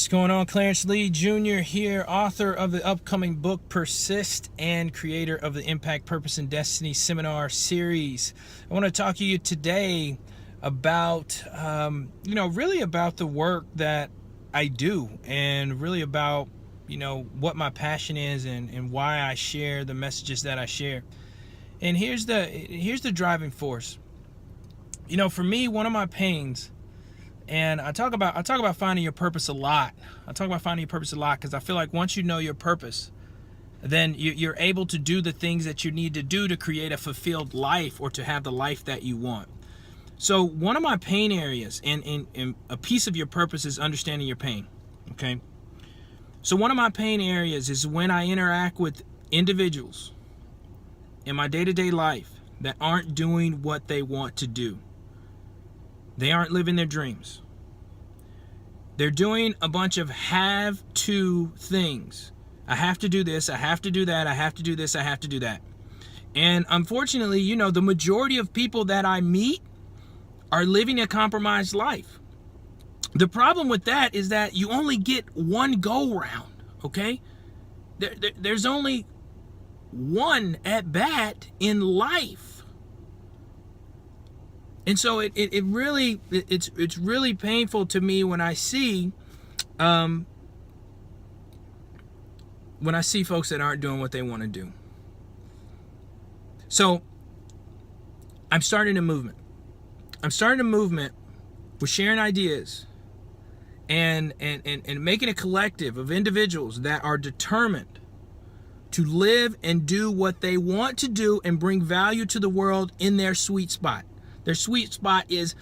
What's going on? Clarence Lee Jr. here, author of the upcoming book Persist and creator of the Impact, Purpose, and Destiny seminar series. I want to talk to you today about, really about the work that I do and really about, what my passion is and why I share the messages that I share. And here's the driving force. For me, one of my pains, and I talk about finding your purpose a lot. I talk about finding your purpose a lot because I feel like once you know your purpose, then you're able to do the things that you need to do to create a fulfilled life or to have the life that you want. So one of my pain areas, and a piece of your purpose is understanding your pain, okay? So one of my pain areas is when I interact with individuals in my day-to-day life that aren't doing what they want to do. They aren't living their dreams. They're doing a bunch of have-to things. I have to do this, I have to do that, I have to do this, I have to do that. And unfortunately, the majority of people that I meet are living a compromised life. The problem with that is that you only get one go-round, okay? There's only one at bat in life. And so it's really painful to me when I see folks that aren't doing what they want to do. So I'm starting a movement. I'm starting a movement with sharing ideas and making a collective of individuals that are determined to live and do what they want to do and bring value to the world in their sweet spot. Their sweet spot is,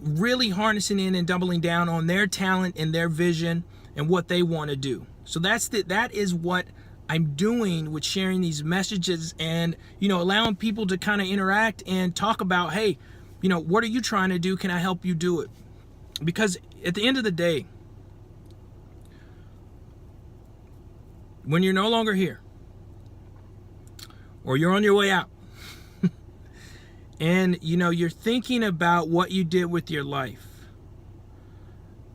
really harnessing in and doubling down on their talent and their vision and what they want to do. So that is what I'm doing with sharing these messages and, allowing people to kind of interact and talk about, hey, what are you trying to do? Can I help you do it? Because at the end of the day, when you're no longer here or you're on your way out, and you're thinking about what you did with your life,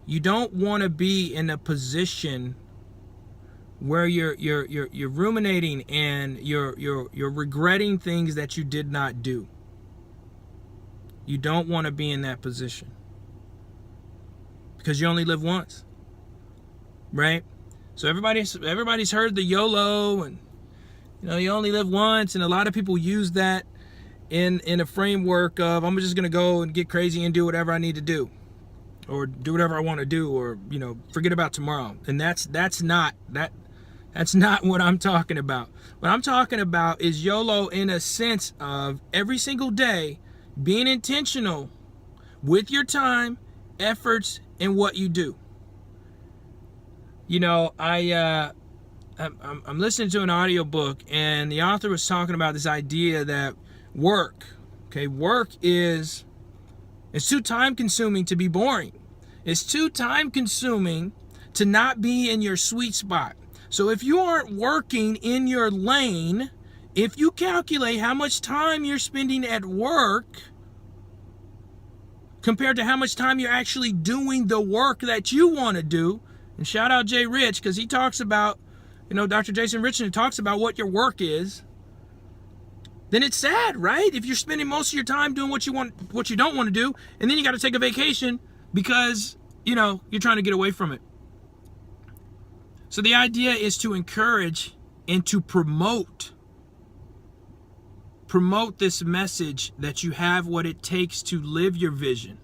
you don't want to be in a position where you're ruminating and you're regretting things that you did not do. You don't want to be in that position because you only live once, right? So everybody's heard the YOLO, and you only live once, and a lot of people use that in a framework of, I'm just gonna go and get crazy and do whatever I need to do, or do whatever I want to do, or forget about tomorrow. And that's not what I'm talking about. What I'm talking about is YOLO in a sense of every single day being intentional with your time, efforts, and what you do. I'm listening to an audiobook, and the author was talking about this idea that work is, it's too time consuming to be boring. It's too time consuming to not be in your sweet spot. So if you aren't working in your lane, if you calculate how much time you're spending at work compared to how much time you're actually doing the work that you want to do, and shout out Jay Rich, because he talks about, Dr. Jason Richardson talks about what your work is, then it's sad, right? If you're spending most of your time doing what you don't want to do, and then you got to take a vacation because, you're trying to get away from it. So the idea is to encourage and to promote this message that you have what it takes to live your vision.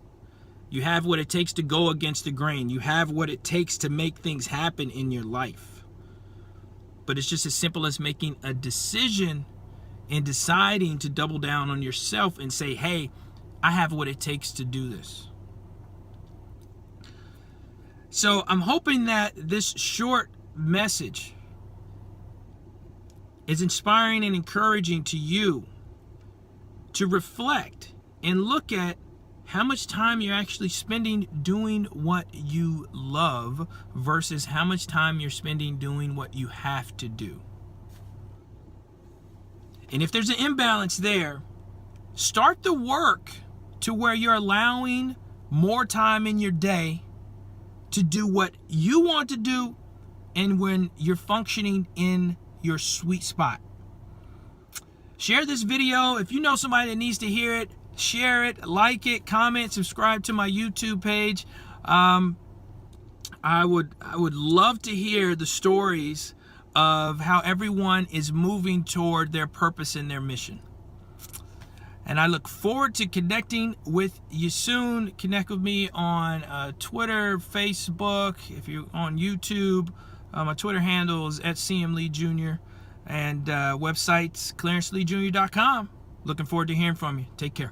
You have what it takes to go against the grain. You have what it takes to make things happen in your life. But it's just as simple as making a decision and deciding to double down on yourself and say, hey, I have what it takes to do this. So I'm hoping that this short message is inspiring and encouraging to you to reflect and look at how much time you're actually spending doing what you love versus how much time you're spending doing what you have to do. And if there's an imbalance there, start the work to where you're allowing more time in your day to do what you want to do and when you're functioning in your sweet spot. Share this video. If you know somebody that needs to hear it, share it, like it, comment, subscribe to my YouTube page. I would love to hear the stories of how everyone is moving toward their purpose and their mission. And I look forward to connecting with you soon. Connect with me on Twitter, Facebook. If you're on YouTube, my Twitter handle is @CMLee Jr. And websites, clarenceleejr.com. Looking forward to hearing from you. Take care.